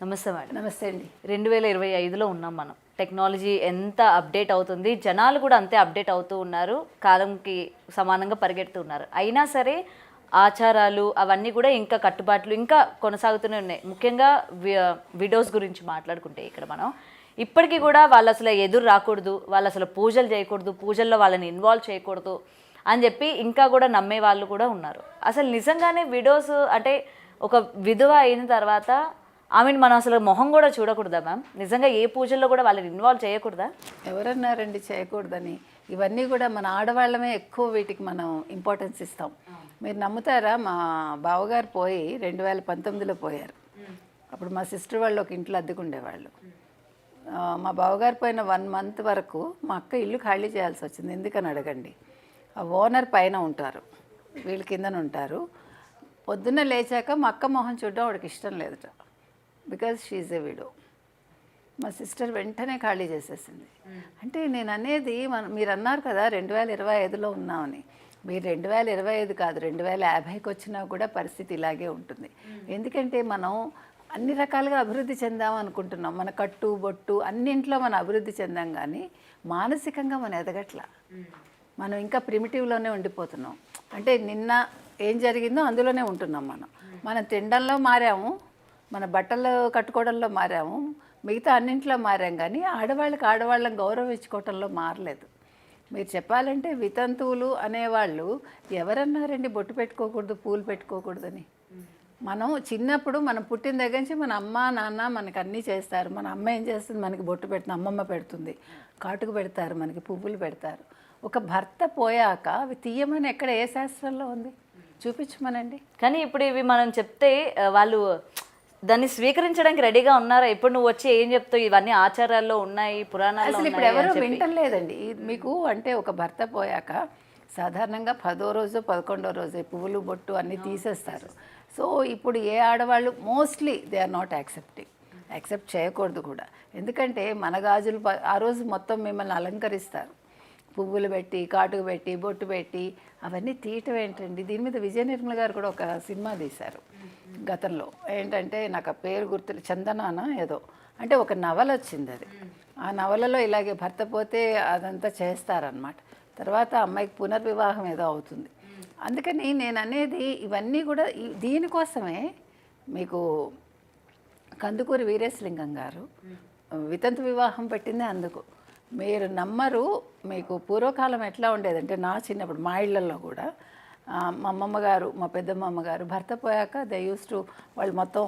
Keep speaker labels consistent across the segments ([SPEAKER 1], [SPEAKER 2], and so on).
[SPEAKER 1] నమస్తే మేడం.
[SPEAKER 2] నమస్తే అండి.
[SPEAKER 1] 2025లో ఉన్నాం మనం. టెక్నాలజీ ఎంత అప్డేట్ అవుతుంది, జనాలు కూడా అంతే అప్డేట్ అవుతూ ఉన్నారు, కాలంకి సమానంగా పరిగెడుతూ ఉన్నారు. అయినా సరే ఆచారాలు అవన్నీ కూడా ఇంకా కట్టుబాట్లు ఇంకా కొనసాగుతూనే ఉన్నాయి. ముఖ్యంగా విడోస్ గురించి మాట్లాడుకుంటే ఇక్కడ మనం ఇప్పటికీ కూడా వాళ్ళు అసలు ఎదురు రాకూడదు, వాళ్ళు అసలు పూజలు చేయకూడదు, పూజల్లో వాళ్ళని ఇన్వాల్వ్ చేయకూడదు అని చెప్పి ఇంకా కూడా నమ్మే వాళ్ళు కూడా ఉన్నారు. అసలు నిజంగానే విడోస్ అంటే ఒక విధవ అయిన తర్వాత ఆమెను మనం అసలు మొహం కూడా చూడకూడదా మ్యామ్? నిజంగా ఏ పూజల్లో కూడా వాళ్ళని ఇన్వాల్వ్ చేయకూడదా?
[SPEAKER 2] ఎవరన్నారండి చేయకూడదని? ఇవన్నీ కూడా మన ఆడవాళ్ళమే ఎక్కువ వీటికి మనం ఇంపార్టెన్స్ ఇస్తాం. మీరు నమ్ముతారా, మా బావగారు పోయి 2019లో పోయారు. అప్పుడు మా సిస్టర్ వాళ్ళు ఒక ఇంట్లో అద్దెకుండేవాళ్ళు. మా బావగారు పోయిన 1 మంత్ వరకు మా అక్క ఇల్లు ఖాళీ చేయాల్సి వచ్చింది. ఎందుకని అడగండి. ఆ ఓనర్ పైన ఉంటారు, వీళ్ళ కిందన ఉంటారు. పొద్దున్న లేచాక మా అక్క మొహం చూడడం వాడికి ఇష్టం లేదుట, బికాజ్ షీఈ్ ఎ విడో. మా సిస్టర్ వెంటనే ఖాళీ చేసేసింది. అంటే నేను అనేది మీరు అన్నారు కదా 2025లో ఉన్నామని. మీరు 2025 కాదు 2050కి వచ్చినా కూడా పరిస్థితి ఇలాగే ఉంటుంది. ఎందుకంటే మనం అన్ని రకాలుగా అభివృద్ధి చెందాం అనుకుంటున్నాం. మన కట్టు బొట్టు అన్నింట్లో మనం అభివృద్ధి చెందాం, కానీ మానసికంగా మనం ఎదగట్లా. మనం ఇంకా ప్రిమిటివ్లోనే ఉండిపోతున్నాం. అంటే నిన్న ఏం జరిగిందో అందులోనే ఉంటున్నాం. మనం తినడంలో మారాము, మన బట్టలు కట్టుకోవడంలో మారాము, మిగతా అన్నింట్లో మారాం, కానీ ఆడవాళ్ళని గౌరవించుకోవటంలో మారలేదు. మీరు చెప్పాలంటే వితంతువులు అనేవాళ్ళు ఎవరన్నారండి బొట్టు పెట్టుకోకూడదు, పూలు పెట్టుకోకూడదని? మనం చిన్నప్పుడు మనం పుట్టిన దగ్గర నుంచి మన అమ్మ నాన్న మనకు అన్నీ చేస్తారు. మన అమ్మ ఏం చేస్తుంది, మనకి బొట్టు పెడుతుంది, అమ్మమ్మ పెడుతుంది, కాటుకు పెడతారు, మనకి పువ్వులు పెడతారు. ఒక భర్త పోయాక అవి తీయమని ఎక్కడ ఏ శాస్త్రంలో ఉంది? చూపించమనండి.
[SPEAKER 1] కానీ ఇప్పుడు ఇవి మనం చెప్తే వాళ్ళు దాన్ని స్వీకరించడానికి రెడీగా ఉన్నారా? ఇప్పుడు నువ్వు వచ్చి ఏం చెప్తావు, ఇవన్నీ ఆచారాల్లో ఉన్నాయి, పురాణాల్లో
[SPEAKER 2] అసలు ఇప్పుడు ఎవరు వింటలేదండి. మీకు అంటే ఒక భర్త పోయాక సాధారణంగా 10వ రోజు 11వ రోజు పువ్వులు బొట్టు అన్నీ తీసేస్తారు. సో ఇప్పుడు ఏ ఆడవాళ్ళు mostly they are not accept చేయకూడదు కూడా. ఎందుకంటే మన గాజులు ఆ రోజు మొత్తం మిమ్మల్ని అలంకరిస్తారు, పువ్వులు పెట్టి, కాటుకు పెట్టి, బొట్టు పెట్టి, అవన్నీ తీయటం ఏంటండి? దీని మీద విజయ నిర్మల గారు కూడా ఒక సినిమా తీశారు గతంలో. ఏంటంటే నాకు ఆ పేరు గుర్తు, చందనాన ఏదో, అంటే ఒక నవల వచ్చింది అది. ఆ నవలలో ఇలాగే భర్త పోతే అదంతా చేస్తారనమాట. తర్వాత అమ్మాయికి పునర్వివాహం ఏదో అవుతుంది. అందుకని నేను అనేది ఇవన్నీ కూడా దీనికోసమే. మీకు కందుకూరి వీరేశలింగం గారు వితంతు వివాహం పెట్టిందే అందుకు. మీరు నమ్మరు, మీకు పూర్వకాలం ఎట్లా ఉండేదంటే, నా చిన్నప్పుడు మా ఇళ్లలో కూడా మా అమ్మమ్మ గారు, మా పెద్దమ్మ గారు భర్త పోయాక దే యూస్ టు వాళ్ళు మొత్తం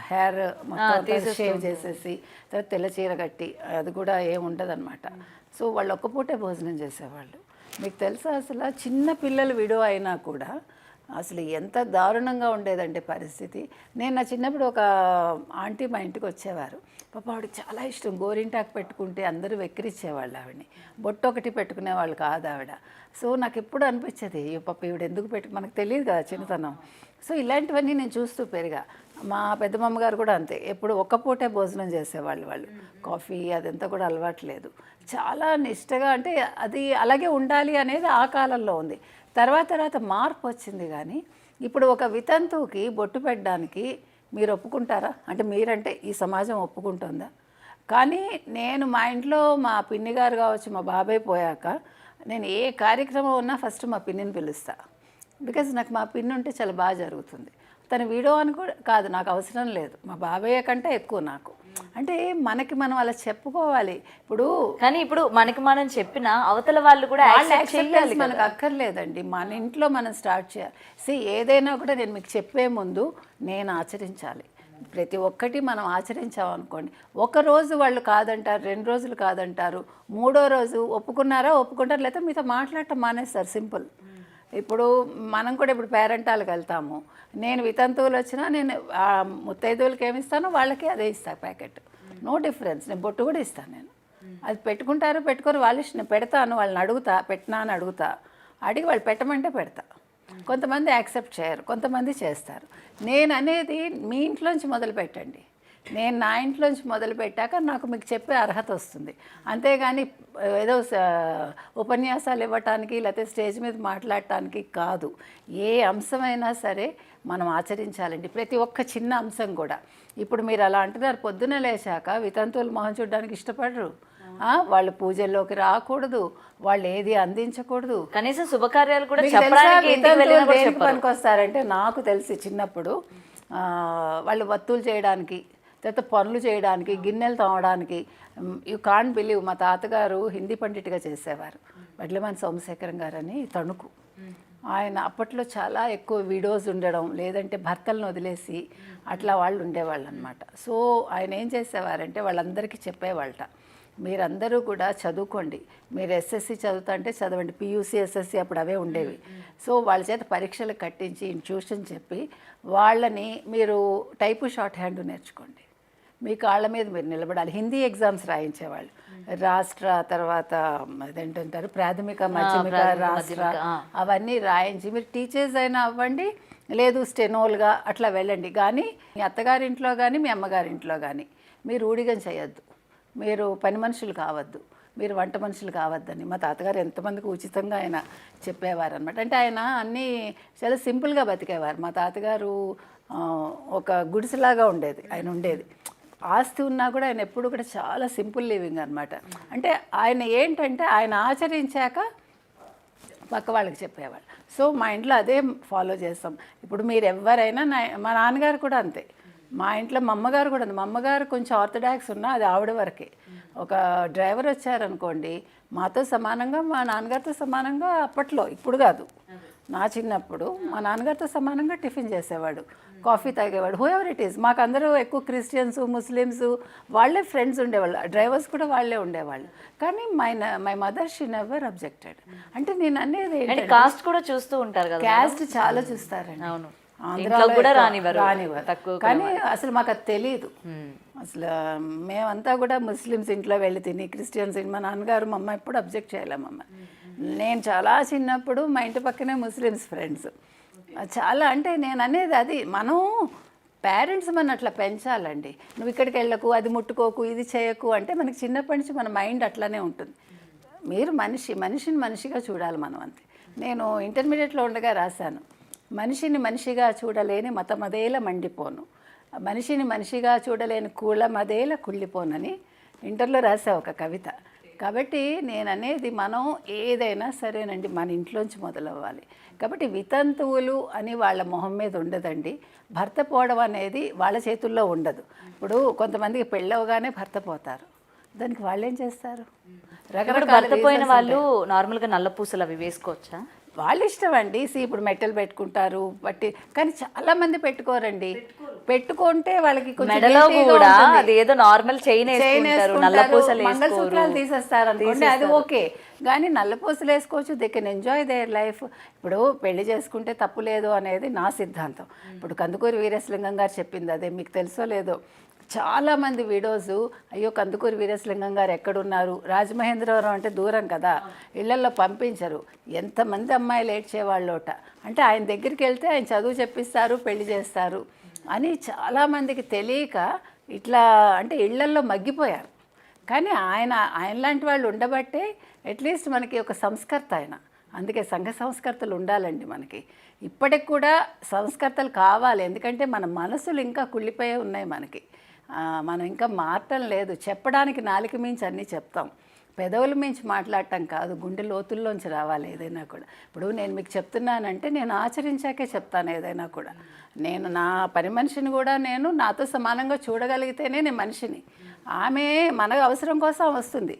[SPEAKER 2] హెయిర్ మొత్తం షేవ్ చేసేసి తర్వాత తెల్ల చీర కట్టి, అది కూడా ఏముండదన్నమాట. సో వాళ్ళు ఒక్క పూటే భోజనం చేసేవాళ్ళు. మీకు తెలుసా అసలు చిన్న పిల్లలు విడో అయినా కూడా అసలు ఎంత దారుణంగా ఉండేదంటే పరిస్థితి. నేను నా చిన్నప్పుడు ఒక ఆంటీ మా ఇంటికి వచ్చేవారు. పాప ఆవిడకి చాలా ఇష్టం గోరింటాకు పెట్టుకుంటే అందరూ వెక్కిరిచ్చేవాళ్ళు ఆవిడని. బొట్టు ఒకటి పెట్టుకునేవాళ్ళు కాదు ఆవిడ. సో నాకు ఎప్పుడు అనిపించేది, పాప ఈవిడ ఎందుకు మనకు తెలియదు కదా చిన్నతనం. సో ఇలాంటివన్నీ నేను చూస్తూ పెరిగా. మా పెద్దమ్మ గారు కూడా అంతే, ఎప్పుడు ఒక్క పూటే భోజనం చేసేవాళ్ళు. వాళ్ళు కాఫీ అదంతా కూడా అలవాట్లేదు. చాలా నిష్టగా, అంటే అది అలాగే ఉండాలి అనేది ఆ కాలంలో ఉంది. తర్వాత మార్పు వచ్చింది. కానీ ఇప్పుడు ఒక వితంతువుకి బొట్టు పెట్టడానికి మీరు ఒప్పుకుంటారా? అంటే మీరంటే ఈ సమాజం ఒప్పుకుంటుందా? కానీ నేను మా ఇంట్లో మా పిన్ని గారు కావచ్చు, మా బాబాయ్ పోయాక నేను ఏ కార్యక్రమం ఉన్నా ఫస్ట్ మా పిన్నిని పిలుస్తా. బికాజ్ నాకు మా పిన్ని ఉంటే చాలా బాగా జరుగుతుంది. తను వీడో అని కూడా కాదు, నాకు అవసరం లేదు, మా బాబాయ్య కంటే ఎక్కువ నాకు. అంటే మనకి మనం అలా చెప్పుకోవాలి.
[SPEAKER 1] కానీ ఇప్పుడు మనకి మనం చెప్పిన అవతల వాళ్ళు కూడా
[SPEAKER 2] మనకు అక్కర్లేదండి. మన ఇంట్లో మనం స్టార్ట్ చేయాలి. ఏదైనా కూడా నేను మీకు చెప్పే ముందు నేను ఆచరించాలి. ప్రతి ఒక్కటి మనం ఆచరించామనుకోండి, ఒకరోజు వాళ్ళు కాదంటారు, 2 రోజులు కాదంటారు, 3వ రోజు ఒప్పుకుంటారు, లేకపోతే మీతో మాట్లాడటం మానేస్తారు. సింపుల్. ఇప్పుడు మనం కూడా ఇప్పుడు పేరెంటాలకు వెళ్తాము. నేను వితంతువులు వచ్చినా నేను ముత్తైదువులకి ఏమి ఇస్తానో వాళ్ళకి అదే ఇస్తాను ప్యాకెట్. No difference. నేను బొట్టు కూడా ఇస్తాను. నేను అది పెట్టుకోరు వాళ్ళు ఇష్టం. నేను పెడతాను, వాళ్ళని అడుగుతా, పెట్టినా అని అడిగి వాళ్ళు పెట్టమంటే పెడతా. కొంతమంది యాక్సెప్ట్ చేయరు, కొంతమంది చేస్తారు. నేను అనేది మీ ఇంట్లోంచి మొదలు పెట్టండి. నేను నా ఇంట్లోంచి మొదలు పెట్టాక నాకు మీకు చెప్పే అర్హత వస్తుంది. అంతేగాని ఏదో ఉపన్యాసాలు ఇవ్వటానికి లేకపోతే స్టేజ్ మీద మాట్లాడటానికి కాదు. ఏ అంశమైనా సరే మనం ఆచరించాలండి, ప్రతి ఒక్క చిన్న అంశం కూడా. ఇప్పుడు మీరు అలా అంటున్నారు, పొద్దున లేచాక వితంతువులు మొహం చూడడానికి ఇష్టపడరు, వాళ్ళు పూజల్లోకి రాకూడదు, వాళ్ళు ఏది అందించకూడదు,
[SPEAKER 1] కనీసం శుభకార్యాలు కూడా
[SPEAKER 2] మీకు
[SPEAKER 1] చెప్పడానికి
[SPEAKER 2] తెలుసా
[SPEAKER 1] ఇంటికి వెళ్ళినా కూడా
[SPEAKER 2] దేనికి
[SPEAKER 1] చెప్పరు.
[SPEAKER 2] పనికొస్తారంటే, నాకు తెలిసి చిన్నప్పుడు వాళ్ళు వత్తులు చేయడానికి, తర్వాత పనులు చేయడానికి, గిన్నెలు తోమడానికి. యూ కాంట్ బిలీవ్, మా తాతగారు హిందీ పండిట్గా చేసేవారు, వడ్లమాని సోమశేఖరం గారు అని, తణుకు. ఆయన అప్పట్లో చాలా ఎక్కువ విడోస్ ఉండడం, లేదంటే భర్తలను వదిలేసి అట్లా వాళ్ళు ఉండేవాళ్ళు అనమాట. సో ఆయన ఏం చేసేవారంటే వాళ్ళందరికీ చెప్పేవాళ్ళట, మీరందరూ కూడా చదువుకోండి, మీరు ఎస్ఎస్సి చదువుతా అంటే చదవండి, పియూసీ ఎస్ఎస్సి అప్పుడు అవే ఉండేవి. సో వాళ్ళ చేత పరీక్షలు కట్టించి ట్యూషన్ చెప్పి వాళ్ళని మీరు టైపు షార్ట్ హ్యాండ్ నేర్చుకోండి, మీ కాళ్ళ మీద మీరు నిలబడాలి. హిందీ ఎగ్జామ్స్ రాయించేవాళ్ళు, రాష్ట్ర, తర్వాత అదేంటంటారు ప్రాథమిక, మాధ్యమిక, రాష్ట్ర, అవన్నీ రాయించి మీరు టీచర్స్ అయినా అవ్వండి, లేదు స్టెనోల్గా అట్లా వెళ్ళండి. కానీ మీ అత్తగారింట్లో కానీ మీ అమ్మగారింట్లో కానీ మీరు ఊడిగం చేయొద్దు, మీరు పని మనుషులు కావద్దు, మీరు వంట మనుషులు కావద్దని మా తాతగారు ఎంతమందికి ఉచితంగా ఆయన చెప్పేవారు అనమాట. అంటే ఆయన అన్నీ చాలా సింపుల్గా బతికేవారు. మా తాతగారు ఒక గుడిసెలాగా ఉండేది ఆయన ఉండేది. ఆస్తి ఉన్నా కూడా ఆయన ఎప్పుడు కూడా చాలా సింపుల్ లివింగ్ అనమాట. అంటే ఆయన ఏంటంటే ఆయన ఆచరించాక పక్క వాళ్ళకి చెప్పేవాళ్ళు. సో మా ఇంట్లో అదే ఫాలో చేస్తాం. ఇప్పుడు మీరు ఎవరైనా, మా నాన్నగారు కూడా అంతే, మా ఇంట్లో మా అమ్మగారు కూడా ఉంది. మా అమ్మగారు కొంచెం ఆర్థడాక్స్ ఉన్నా అది ఆవిడ వరకే. ఒక డ్రైవర్ వచ్చారనుకోండి, మాతో సమానంగా, మా నాన్నగారితో సమానంగా, అప్పట్లో ఇప్పుడు కాదు, నా చిన్నప్పుడు మా నాన్నగారితో సమానంగా టిఫిన్ చేసేవాడు, కాఫీ తాగేవాడు, హూ ఎవర్ ఇట్ ఈస్. మాకు అందరూ ఎక్కువ క్రిస్టియన్స్, ముస్లిమ్స్ వాళ్ళే ఫ్రెండ్స్ ఉండేవాళ్ళు, డ్రైవర్స్ కూడా వాళ్ళే ఉండేవాళ్ళు. కానీ my mother she never objected. అంటే నేను అనేది
[SPEAKER 1] కాస్ట్ కూడా చూస్తూ ఉంటారు కదా,
[SPEAKER 2] క్యాస్ట్ చాలా చూస్తారండి.
[SPEAKER 1] అవును,
[SPEAKER 2] ఆంధ్రాలో
[SPEAKER 1] కూడా
[SPEAKER 2] రానివ్వరు. కానీ అసలు మాకు అది తెలియదు. అసలు మేమంతా కూడా ముస్లిమ్స్ ఇంట్లో వెళ్ళి తిని, క్రిస్టియన్స్, మా నాన్నగారు మా అమ్మ ఎప్పుడు అబ్జెక్ట్ చేయలేమమ్మ. నేను చాలా చిన్నప్పుడు మా ఇంటి పక్కనే ముస్లిమ్స్ ఫ్రెండ్స్ చాలా. అంటే నేను అనేది అది, మనం పేరెంట్స్ మన అట్లా పెంచాలండి. నువ్వు ఇక్కడికి వెళ్ళకు, అది ముట్టుకోకు, ఇది చేయకు అంటే మనకి చిన్నప్పటి నుంచి మన మైండ్ అట్లానే ఉంటుంది. మీరు మనిషిని మనిషిగా చూడాలి మనం, అంతే. నేను ఇంటర్మీడియట్లో ఉండగా రాశాను, మనిషిని మనిషిగా చూడలేని మతమదేల మండిపోను, మనిషిని మనిషిగా చూడలేని కూలమదేల కుళ్ళిపోనని ఇంటర్లో రాసా ఒక కవిత. కాబట్టి నేను అనేది, మనం ఏదైనా సరేనండి మన ఇంట్లోంచి మొదలవ్వాలి. కాబట్టి వితంతువులు అని వాళ్ళ మొహం మీద ఉండదండి. భర్త పోవడం అనేది వాళ్ళ చేతుల్లో ఉండదు. ఇప్పుడు కొంతమందికి పెళ్ళవగానే భర్త పోతారు, దానికి వాళ్ళు ఏం చేస్తారు?
[SPEAKER 1] భర్త పోయిన వాళ్ళు నార్మల్గా నల్ల పూసలు అవి వేసుకోవచ్చా?
[SPEAKER 2] వాళ్ళ ఇష్టం అండి. ఇప్పుడు మెట్టలు పెట్టుకుంటారు బట్టి, కానీ చాలా మంది పెట్టుకోరండి. పెట్టుకుంటే వాళ్ళకి
[SPEAKER 1] మెడలో కూడా అదేదో నార్మల్ చైన్
[SPEAKER 2] మంగళసూత్రాలు తీసేస్తారు అనుకోండి, అది ఓకే. కానీ నల్లపూసలు వేసుకోవచ్చు, they can enjoy their life. ఇప్పుడు పెళ్లి చేసుకుంటే తప్పు లేదు అనేది నా సిద్ధాంతం. ఇప్పుడు కందుకూరి వీరేశలింగం గారు చెప్పింది అదే, మీకు తెలుసో లేదో. చాలామంది విడోస్, అయ్యో కందుకూరి వీరేశలింగం గారు ఎక్కడున్నారు, రాజమహేంద్రవరం అంటే దూరం కదా, ఇళ్లల్లో పంపించరు, ఎంతమంది అమ్మాయిలు ఏడ్చేవాళ్ళోట. అంటే ఆయన దగ్గరికి వెళ్తే ఆయన చదువు చెప్పిస్తారు, పెళ్లి చేస్తారు అని చాలామందికి తెలియక ఇట్లా అంటే ఇళ్లల్లో మగ్గిపోయారు. కానీ ఆయన లాంటి వాళ్ళు ఉండబట్టే అట్లీస్ట్ మనకి ఒక సంస్కర్త ఆయన. అందుకే సంఘ సంస్కర్తలు ఉండాలండి మనకి. ఇప్పటికి కూడా సంస్కర్తలు కావాలి, ఎందుకంటే మన మనసులు ఇంకా కుళ్ళిపోయే ఉన్నాయి మనకి. మనం ఇంకా మారటం లేదు. చెప్పడానికి నాలుక మించి అన్నీ చెప్తాం, పెదవుల మించి మాట్లాడటం కాదు, గుండె లోతుల్లోంచి రావాలి ఏదైనా కూడా. ఇప్పుడు నేను మీకు చెప్తున్నానంటే నేను ఆచరించాకే చెప్తాను ఏదైనా కూడా. నేను నా పని మనిషిని కూడా నేను నాతో సమానంగా చూడగలిగితేనే నేను మనిషిని. ఆమె మన అవసరం కోసం వస్తుంది,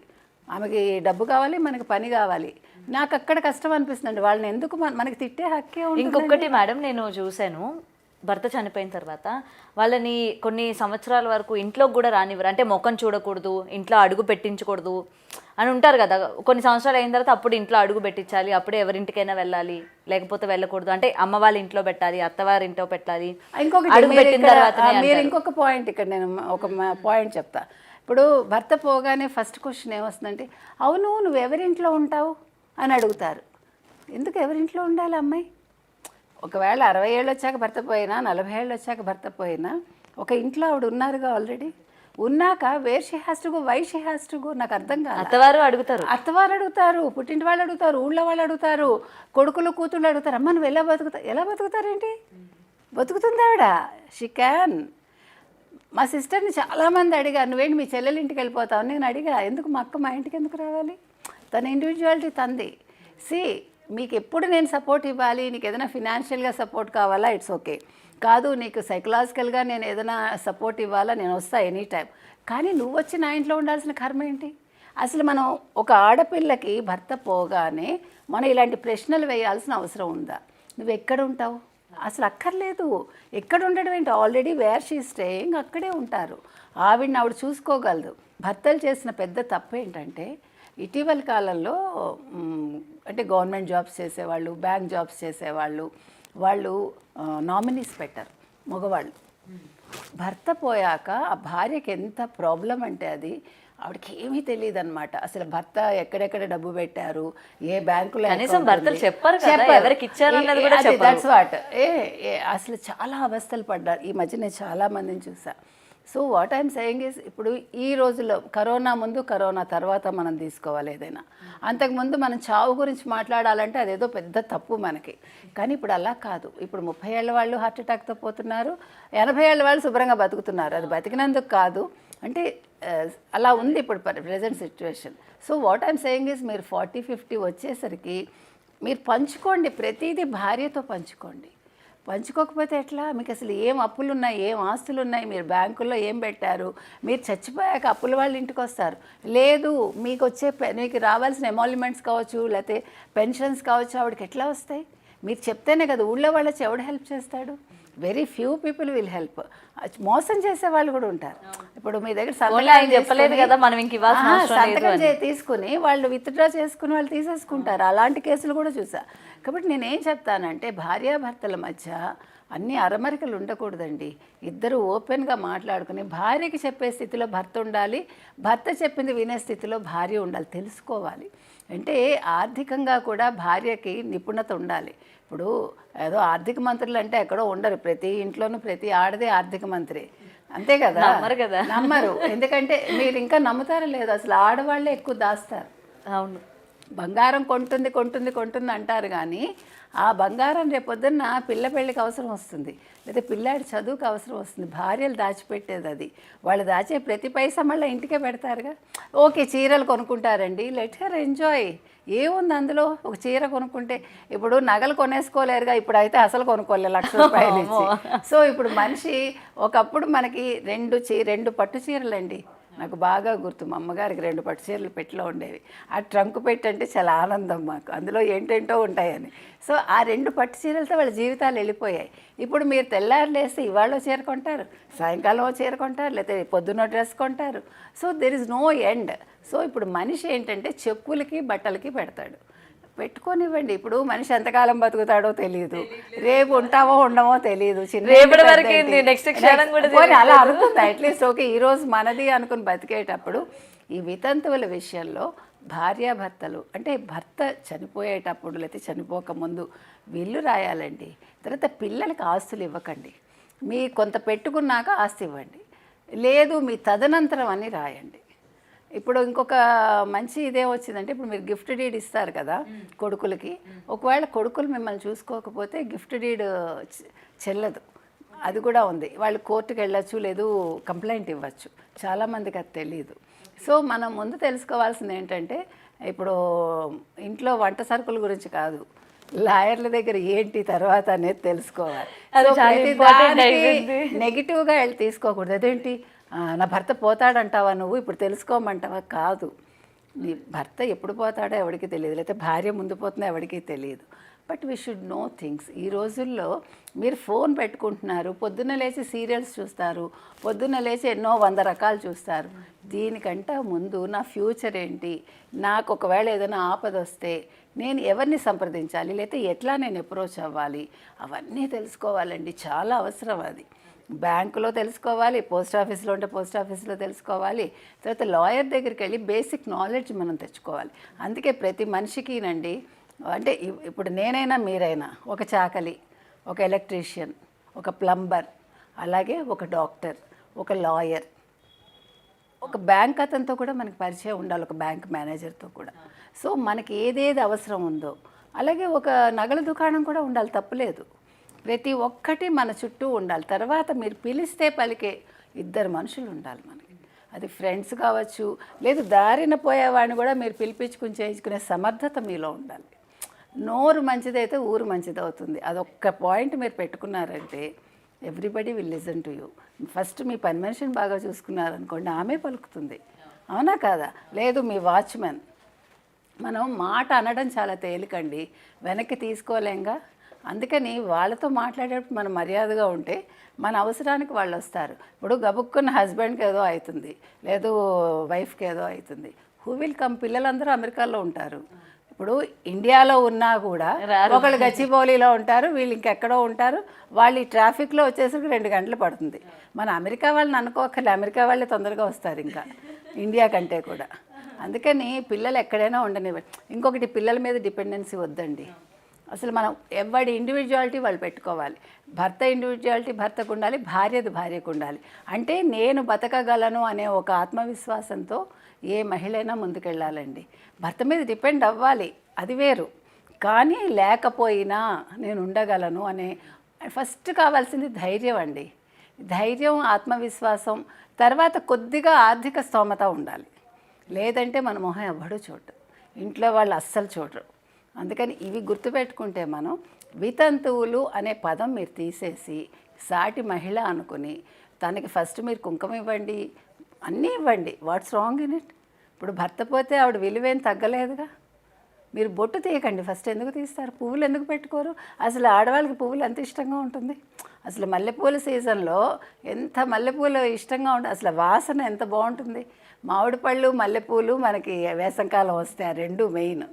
[SPEAKER 2] ఆమెకి డబ్బు కావాలి, మనకి పని కావాలి. నాకు అక్కడ కష్టం అనిపిస్తుంది, వాళ్ళని ఎందుకు మనకి తిట్టే హక్కే ఉంది.
[SPEAKER 1] ఇంకొకటి మేడం, నేను చూశాను, భర్త చనిపోయిన తర్వాత వాళ్ళని కొన్ని సంవత్సరాల వరకు ఇంట్లోకి కూడా రానివ్వరు. అంటే ముఖం చూడకూడదు, ఇంట్లో అడుగు పెట్టించకూడదు అని ఉంటారు కదా. కొన్ని సంవత్సరాలు అయిన తర్వాత అప్పుడు ఇంట్లో అడుగు పెట్టించాలి, అప్పుడే ఎవరింటికైనా వెళ్ళాలి, లేకపోతే వెళ్ళకూడదు. అంటే అమ్మ వాళ్ళ ఇంట్లో పెట్టాలి, అత్తవారి ఇంట్లో పెట్టాలి.
[SPEAKER 2] మీరు ఇంకొక పాయింట్ ఇక్కడ నేను ఒక పాయింట్ చెప్తా. ఇప్పుడు భర్త పోగానే ఫస్ట్ క్వశ్చన్ ఏమొస్తుందంటే, అవును నువ్వు ఎవరింట్లో ఉంటావు అని అడుగుతారు. ఎందుకు ఎవరింట్లో ఉండాలి అమ్మాయి? ఒకవేళ 60 ఏళ్ళు వచ్చాక భర్త పోయినా 40 ఏళ్ళు వచ్చాక భర్త పోయినా ఒక ఇంట్లో ఆవిడ ఉన్నారుగా ఆల్రెడీ. ఉన్నాక where she has to go, why she has to go, నాకు అర్థం కాదు.
[SPEAKER 1] అత్తవారు అడుగుతారు,
[SPEAKER 2] అత్తవారు అడుగుతారు, పుట్టింటి వాళ్ళు అడుగుతారు, ఊళ్ళో వాళ్ళు అడుగుతారు, కొడుకులు కూతుళ్ళు అడుగుతారు, అమ్మ నువ్వు ఎలా బతుకుతారేంటి? బతుకుతుంది ఆవిడ, షీ క్యాన్. మా సిస్టర్ని చాలామంది అడిగారు, నువ్వేంటి మీ చెల్లెలు ఇంటికి వెళ్ళిపోతావు? నేను అడిగా, ఎందుకు మా అక్క మా ఇంటికి ఎందుకు రావాలి? తన ఇండివిజువాలిటీ తంది. మీకు ఎప్పుడు నేను సపోర్ట్ ఇవ్వాలి, నీకు ఏదైనా ఫినాన్షియల్గా సపోర్ట్ కావాలా, ఇట్స్ ఓకే. కాదు నీకు సైకలాజికల్గా నేను ఏదైనా సపోర్ట్ ఇవ్వాలా, నేను వస్తా ఎనీ టైం. కానీ నువ్వు వచ్చి నా ఇంట్లో ఉండాల్సిన కర్మ ఏంటి? అసలు మనం ఒక ఆడపిల్లకి భర్త పోగానే మనం ఇలాంటి ప్రశ్నలు వేయాల్సిన అవసరం ఉందా? నువ్వు ఎక్కడ ఉంటావు? అసలు అక్కర్లేదు. ఎక్కడ ఉండడం ఏంటి? ఆల్రెడీ వేర్ షీ స్టేయింగ్ అక్కడే ఉంటారు. ఆవిడని ఆవిడ చూసుకోగలదు. భర్తలు చేసిన పెద్ద తప్పు ఏంటంటే ఇటీవల కాలంలో అంటే గవర్నమెంట్ జాబ్స్ చేసేవాళ్ళు, బ్యాంక్ జాబ్స్ చేసేవాళ్ళు, వాళ్ళు నామినీస్ పెట్టారు మగవాళ్ళు. భర్త పోయాక ఆ భార్యకి ఎంత ప్రాబ్లం అంటే అది ఆవిడకి ఏమీ తెలియదు అనమాట. అసలు భర్త ఎక్కడెక్కడ డబ్బు పెట్టారు, ఏ బ్యాంకులో,
[SPEAKER 1] భర్తలు చెప్పారు ఎవరికి ఇచ్చారు అన్నది కూడా చెప్పరు.
[SPEAKER 2] That's what. అసలు చాలా అవస్థలు పడ్డారు. ఈ మధ్య నేను చాలా మందిని చూసా. So what I'm saying is, ఇప్పుడు ఈ రోజుల్లో కరోనా ముందు కరోనా తర్వాత మనం తీసుకోవాలి ఏదైనా. అంతకుముందు మనం చావు గురించి మాట్లాడాలంటే అదేదో పెద్ద తప్పు మనకి. కానీ ఇప్పుడు అలా కాదు. ఇప్పుడు 30 ఏళ్ళ వాళ్ళు హార్ట్ అటాక్తో పోతున్నారు, 80 ఏళ్ళ వాళ్ళు శుభ్రంగా బతుకుతున్నారు. అది బతికినందుకు కాదు, అంటే అలా ఉంది ఇప్పుడు present situation. So what I'm saying is, మీరు 40-50 వచ్చేసరికి మీరు పంచుకోండి, ప్రతిదీ భార్యతో పంచుకోండి. పంచుకోకపోతే ఎట్లా? మీకు అసలు ఏం అప్పులు ఉన్నాయి, ఏం ఆస్తులు ఉన్నాయి, మీరు బ్యాంకుల్లో ఏం పెట్టారు, మీరు చచ్చిపోయాక అప్పుల వాళ్ళ ఇంటికి వస్తారు. లేదు మీకు రావాల్సిన ఎమాల్యుమెంట్స్ కావచ్చు, లేకపోతే పెన్షన్స్ కావచ్చు, ఆవిడకి ఎట్లా వస్తాయి? మీరు చెప్తేనే కదా. ఊళ్ళో వాళ్ళకి ఎవడు హెల్ప్ చేస్తాడు? Very few people will help. మోసం చేసే వాళ్ళు కూడా ఉంటారు. ఇప్పుడు మీ దగ్గర
[SPEAKER 1] చెప్పలేదు కదా మనం
[SPEAKER 2] సంతకం తీసుకుని వాళ్ళు విత్డ్రా చేసుకుని వాళ్ళు తీసేసుకుంటారు. అలాంటి కేసులు కూడా చూసా. కాబట్టి నేనేం చెప్తానంటే భార్యాభర్తల మధ్య అన్ని అరమరికలు ఉండకూడదండి. ఇద్దరు ఓపెన్గా మాట్లాడుకుని భార్యకి చెప్పే స్థితిలో భర్త ఉండాలి, భర్త చెప్పింది వినే స్థితిలో భార్య ఉండాలి. తెలుసుకోవాలి. అంటే ఆర్థికంగా కూడా భార్యకి నిపుణత ఉండాలి. ఇప్పుడు ఏదో ఆర్థిక మంత్రులు అంటే ఎక్కడో ఉండరు. ప్రతి ఇంట్లోనూ ప్రతి ఆడదే ఆర్థిక మంత్రి, అంతే కదా? నమ్మరు. ఎందుకంటే మీరు ఇంకా నమ్ముతారో లేదు, అసలు ఆడవాళ్ళే ఎక్కువ దాస్తారు.
[SPEAKER 1] అవును.
[SPEAKER 2] బంగారం కొంటుంది అంటారు, కానీ ఆ బంగారం రేపొద్దున్న పిల్ల పెళ్ళికి అవసరం వస్తుంది, లేదా పిల్లాడి చదువుకు అవసరం వస్తుంది. భార్యలు దాచిపెట్టేది అది. వాళ్ళు దాచే ప్రతి పైసా మళ్ళీ ఇంటికే పెడతారుగా. ఓకే, చీరలు కొనుక్కుంటారండి, లెట్ హర్ ఎంజాయ్. ఏముంది అందులో? ఒక చీర కొనుక్కుంటే ఇప్పుడు నగలు కొనేసుకోలేరుగా, ఇప్పుడు అయితే అసలు కొనుక్కోలే, ₹1,00,000 ఇచ్చి. సో ఇప్పుడు మనిషి ఒకప్పుడు మనకి 2 పట్టు చీరలండి, నాకు బాగా గుర్తు. మా అమ్మగారికి 2 పట్టు చీరలు పెట్టిలో ఉండేవి. ఆ ట్రంక్ పెట్టి అంటే చాలా ఆనందం మాకు, అందులో ఏంటేంటో ఉంటాయని. సో ఆ 2 పట్టు చీరలతో వాళ్ళ జీవితాలు వెళ్ళిపోయాయి. ఇప్పుడు మీరు తెల్లారు లేస్తే ఇవాళ చీర కొంటారు, సాయంకాలం చీర కొంటారు, లేకపోతే పొద్దున్న డ్రెస్ కొంటారు. So there is no end. So ఇప్పుడు మనిషి ఏంటంటే చెప్పులకి బట్టలకి పెడతాడు. పెట్టుకోనివ్వండి. ఇప్పుడు మనిషి ఎంతకాలం బతుకుతాడో తెలియదు, రేపు ఉంటావో ఉండమో తెలియదు. అలా అనుకుంది అట్లీస్ట్. ఓకే, ఈరోజు మనది అనుకుని బతికేటప్పుడు ఈ వితంతువుల విషయంలో భార్యాభర్తలు అంటే భర్త చనిపోయేటప్పుడు లేకపోతే చనిపోకముందు వీళ్ళు రాయాలండి. తర్వాత పిల్లలకి ఆస్తులు ఇవ్వకండి. మీ కొంత పెట్టుకున్నాక ఆస్తి ఇవ్వండి, లేదు మీ తదనంతరం అని రాయండి. ఇప్పుడు ఇంకొక మంచి ఇదే వచ్చిందంటే, ఇప్పుడు మీరు గిఫ్ట్ డీడ్ ఇస్తారు కదా కొడుకులకి. ఒకవేళ కొడుకులు మిమ్మల్ని చూసుకోకపోతే గిఫ్ట్ డీడ్ చెల్లదు. అది కూడా ఉంది. వాళ్ళు కోర్టుకు వెళ్ళచ్చు, లేదు కంప్లైంట్ ఇవ్వచ్చు. చాలామందికి అది తెలియదు. సో మనం ముందు తెలుసుకోవాల్సింది ఏంటంటే, ఇప్పుడు ఇంట్లో వంట సరుకుల గురించి కాదు, లాయర్ల దగ్గర ఏంటి తర్వాత అనేది తెలుసుకోవాలి. నెగిటివ్గా వెళ్ళి తీసుకోకూడదు. అదేంటి నా భర్త పోతాడంటావా నువ్వు, ఇప్పుడు తెలుసుకోమంటావా? కాదు. నీ భర్త ఎప్పుడు పోతాడో ఎవరికి తెలియదు, లేకపోతే భార్య ముందు పోతుందో ఎవరికి తెలియదు. But we should know things. ఈ రోజుల్లో మీరు ఫోన్ పెట్టుకుంటున్నారు, పొద్దున్న లేచి సీరియల్స్ చూస్తారు, పొద్దున్న లేచి ఎన్నో 100 రకాలు చూస్తారు. దీనికంటే ముందు నా ఫ్యూచర్ ఏంటి, నాకు ఒకవేళ ఏదైనా ఆపద వస్తే నేను ఎవరిని సంప్రదించాలి, లేకపోతే ఎట్లా నేను అప్రోచ్ అవ్వాలి, అవన్నీ తెలుసుకోవాలండి. చాలా అవసరం అది. బ్యాంకులో తెలుసుకోవాలి, పోస్ట్ ఆఫీస్లో ఉంటే పోస్ట్ ఆఫీస్లో తెలుసుకోవాలి, తర్వాత లాయర్ దగ్గరికి వెళ్ళి బేసిక్ నాలెడ్జ్ మనం తెచ్చుకోవాలి. అందుకే ప్రతి మనిషికినండి, అంటే ఇప్పుడు నేనైనా మీరైనా ఒక చాకలి, ఒక ఎలక్ట్రీషియన్, ఒక ప్లంబర్, అలాగే ఒక డాక్టర్, ఒక లాయర్, ఒక బ్యాంక్ అతనితో కూడా మనకి పరిచయం ఉండాలి, ఒక బ్యాంక్ మేనేజర్తో కూడా. సో మనకి ఏదేది అవసరం ఉందో అలాగే ఒక నగల దుకాణం కూడా ఉండాలి, తప్పులేదు. ప్రతి ఒక్కటి మన చుట్టూ ఉండాలి. తర్వాత మీరు పిలిస్తే పలికే 2 మనుషులు ఉండాలి మనకి. అది ఫ్రెండ్స్ కావచ్చు, లేదు దారిన పోయేవాడిని కూడా మీరు పిలిపించుకుని చేయించుకునే సమర్థత మీలో ఉండాలి. నోరు మంచిదైతే ఊరు మంచిది అవుతుంది. అదొక్క పాయింట్ మీరు పెట్టుకున్నారంటే everybody will listen to you. First మీ పని మనిషిని బాగా చూసుకున్నారనుకోండి, ఆమె పలుకుతుంది, అవునా కాదా? లేదు మీ వాచ్మెన్, మనం మాట అనడం చాలా తేలికండి, వెనక్కి తీసుకోలేంగా. అందుకని వాళ్ళతో మాట్లాడేటప్పుడు మనం మర్యాదగా ఉంటే మన అవసరానికి వాళ్ళు వస్తారు. ఇప్పుడు గబుక్కున్న హస్బెండ్కి ఏదో అవుతుంది, లేదు వైఫ్కి ఏదో అవుతుంది, హూ విల్ కమ్? పిల్లలందరూ అమెరికాలో ఉంటారు. ఇప్పుడు ఇండియాలో ఉన్నా కూడా ఒకళ్ళు గచ్చిబౌలిలో ఉంటారు, వీళ్ళు ఇంకెక్కడో ఉంటారు. వాళ్ళు ఈ ట్రాఫిక్లో వచ్చేసరికి 2 గంటలు పడుతుంది. మన అమెరికా వాళ్ళని అనుకోకర్లే, అమెరికా వాళ్ళే తొందరగా వస్తారు ఇంకా ఇండియా కంటే కూడా. అందుకని పిల్లలు ఎక్కడైనా ఉండనివ్వండి. ఇంకొకటి, పిల్లల మీద డిపెండెన్సీ వద్దండి. అసలు మనం ఎవరి ఇండివిజువాలిటీ వాళ్ళు పెట్టుకోవాలి. భర్త ఇండివిజువాలిటీ భర్తకు ఉండాలి, భార్యది భార్యకు ఉండాలి. అంటే నేను బతకగలను అనే ఒక ఆత్మవిశ్వాసంతో ఏ మహిళైనా ముందుకెళ్ళాలండి. భర్త మీద డిపెండ్ అవ్వాలి, అది వేరు. కానీ లేకపోయినా నేను ఉండగలను అనే ఫస్ట్ కావాల్సింది ధైర్యం అండి. ధైర్యం, ఆత్మవిశ్వాసం, తర్వాత కొద్దిగా ఆర్థిక స్తోమత ఉండాలి. లేదంటే మన మొహం ఎవ్వడూ చూడరు, ఇంట్లో వాళ్ళు అస్సలు చూడరు. అందుకని ఇవి గుర్తుపెట్టుకుంటే మనం వితంతువులు అనే పదం మీరు తీసేసి సాటి మహిళ అనుకుని తనకి ఫస్ట్ మీరు కుంకుమ ఇవ్వండి, అన్నీ ఇవ్వండి. What's wrong in it? ఇప్పుడు భర్త పోతే ఆవిడ విలువేం తగ్గలేదుగా. మీరు బొట్టు తీయకండి, ఫస్ట్ ఎందుకు తీస్తారు? పువ్వులు ఎందుకు పెట్టుకోరు? అసలు ఆడవాళ్ళకి పువ్వులు ఎంత ఇష్టంగా ఉంటుంది. అసలు మల్లెపూల సీజన్లో ఎంత మల్లెపూలు ఇష్టంగా ఉంటుంది, అసలు వాసన ఎంత బాగుంటుంది. మామిడి పళ్ళు, మల్లెపూలు మనకి వేసంకాలం వస్తాయి, ఆ 2 మెయిన్.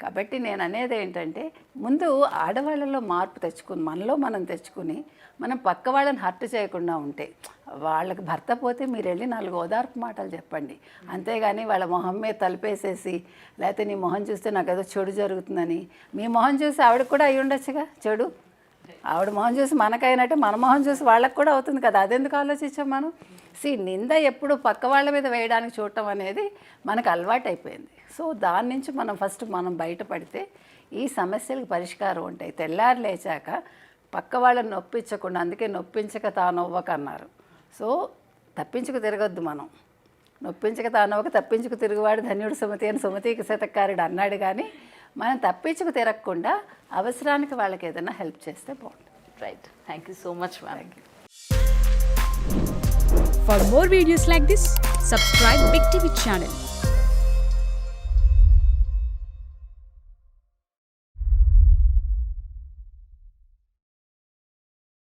[SPEAKER 2] కాబట్టి నేను అనేది ఏంటంటే, ముందు ఆడవాళ్ళలో మార్పు తెచ్చుకుని మనలో మనం తెచ్చుకుని మనం పక్క వాళ్ళని హర్ట్ చేయకుండా ఉంటే, వాళ్ళకి భర్త పోతే మీరు వెళ్ళి 4 ఓదార్పు మాటలు చెప్పండి. అంతేగాని వాళ్ళ మొహం మీద తలుపేసేసి, లేకపోతే నీ మొహం చూస్తే నాకు ఏదో చెడు జరుగుతుందని, మీ మొహం చూసి ఆవిడకి కూడా అయి ఉండొచ్చుగా చెడు. ఆవిడ మొహం చూసి మనకైనట్టే మన మొహం చూసి వాళ్ళకి కూడా అవుతుంది కదా. అదెందుకు ఆలోచించాం మనం? నింద ఎప్పుడు పక్క వాళ్ళ మీద వేయడానికి చూడటం అనేది మనకు అలవాటు అయిపోయింది. సో దాని నుంచి మనం ఫస్ట్ బయటపడితే ఈ సమస్యలకు పరిష్కారం ఉంటాయి. తెల్లారి లేచాక పక్క వాళ్ళని నొప్పించకుండా, అందుకే నొప్పించక తానవ్వక అన్నారు. సో తప్పించుకు తిరగొద్దు మనం. నొప్పించక తానవ్వక తప్పించుకు తిరుగువాడు ధన్యుడు సుమతి అని సుమతికి శతకారుడు అన్నాడు. కానీ మనం తప్పించుకు తిరగకుండా అవసరానికి వాళ్ళకి ఏదైనా హెల్ప్ చేస్తే బాగుంటుంది.
[SPEAKER 1] Right, thank you so much ma'am.
[SPEAKER 3] For more videos like this, subscribe Big TV channel.